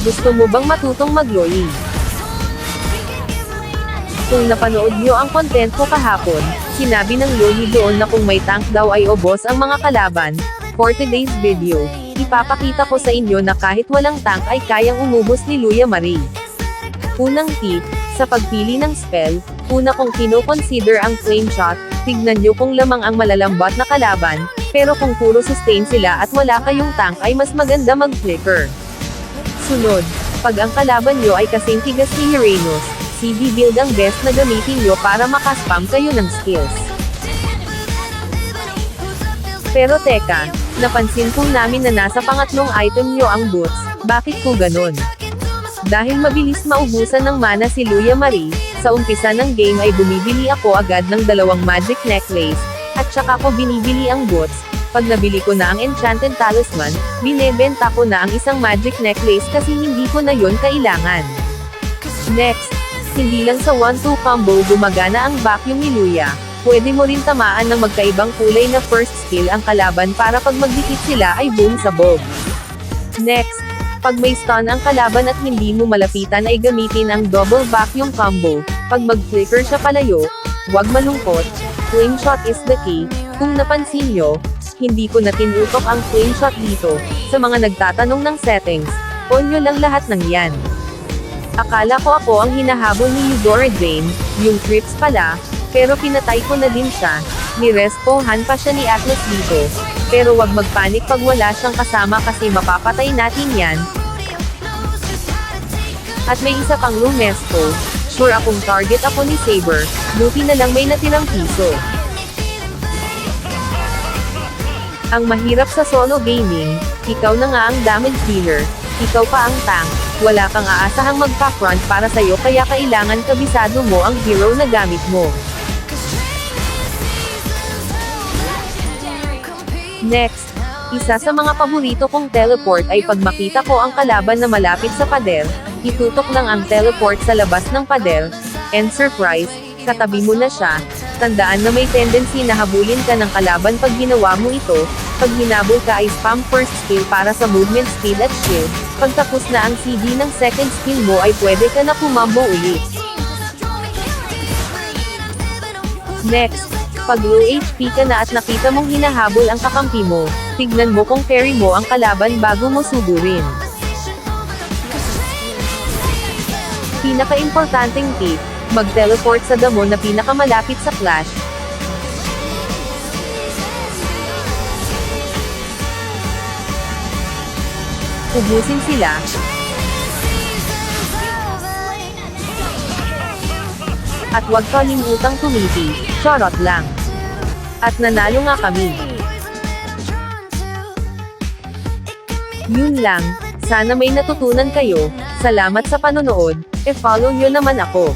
Gusto mo bang matutong mag-loli? Kung napanood nyo ang content ko kahapon, sinabi ng loli doon na kung may tank daw ay obos ang mga kalaban. For today's video, ipapakita ko sa inyo na kahit walang tank ay kayang umubos ni Luya Marie. Unang tip, sa pagpili ng spell, una kong kino-consider ang flame shot. Tignan nyo kung lamang ang malalambot na kalaban, pero kung puro sustain sila at wala kayong tank ay mas maganda mag-flicker. Sunod, pag ang kalaban nyo ay kasing tigas ni Uranus, CD build ang best na gamitin nyo para makaspam kayo ng skills. Pero teka, napansin po namin na nasa pangatlong item nyo ang boots, bakit po ganon? Dahil mabilis maubusan ng mana si Luya Marie, sa umpisa ng game ay bumibili ako agad ng 2 magic necklace, at saka ko binibili ang boots. Pag nabili ko na ang enchanted talisman, binebenta ko na ang isang magic necklace kasi hindi ko na yon kailangan. Next, hindi lang sa 1-2 combo gumagana ang vacuum ni Luya. Pwede mo rin tamaan ng magkaibang kulay na first skill ang kalaban para pag magdikit sila ay boom sabog. Next, pag may stun ang kalaban at hindi mo malapitan ay gamitin ang double vacuum combo. Pag mag-flicker siya palayo, huwag malungkot, flame shot is the key. Kung napansin nyo, hindi ko na tinutok ang flame shot dito. Sa mga nagtatanong ng settings, on nyo lang lahat ng yan. Akala ko ako ang hinahabol ni Eudora Jane, yung trips pala, pero pinatay ko na din siya. Nirespohan pa siya ni Atlas dito. Pero wag magpanik pag wala siyang kasama kasi mapapatay natin yan. At may isa pang Lunesco. Sure akong target ako ni Saber, buti na lang may natirang piso. Ang mahirap sa solo gaming, ikaw na nga ang damage dealer, ikaw pa ang tank, wala kang aasahang magpa-front para sa'yo kaya kailangan kabisado mo ang hero na gamit mo. Next, isa sa mga paborito kong teleport ay pag makita ko ang kalaban na malapit sa pader, itutok lang ang teleport sa labas ng pader, and surprise, katabi mo na siya. Tandaan na may tendency na habulin ka ng kalaban pag ginawa mo ito. Pag hinabol ka ay spam first skill para sa movement speed at shield. Pag tapos na ang CD ng second skill mo ay pwede ka na pumambo ulit. Next, pag low HP ka na at nakita mong hinahabol ang kakampi mo, tignan mo kung carry mo ang kalaban bago mo sugurin. Pinaka-importanting tip, mag-teleport sa damo na pinakamalapit sa flash. Ubusin sila. At huwag kalimutang tumiti, charot lang. At nanalo nga kami. Yun lang, sana may natutunan kayo. Salamat sa panonood, e-follow nyo naman ako.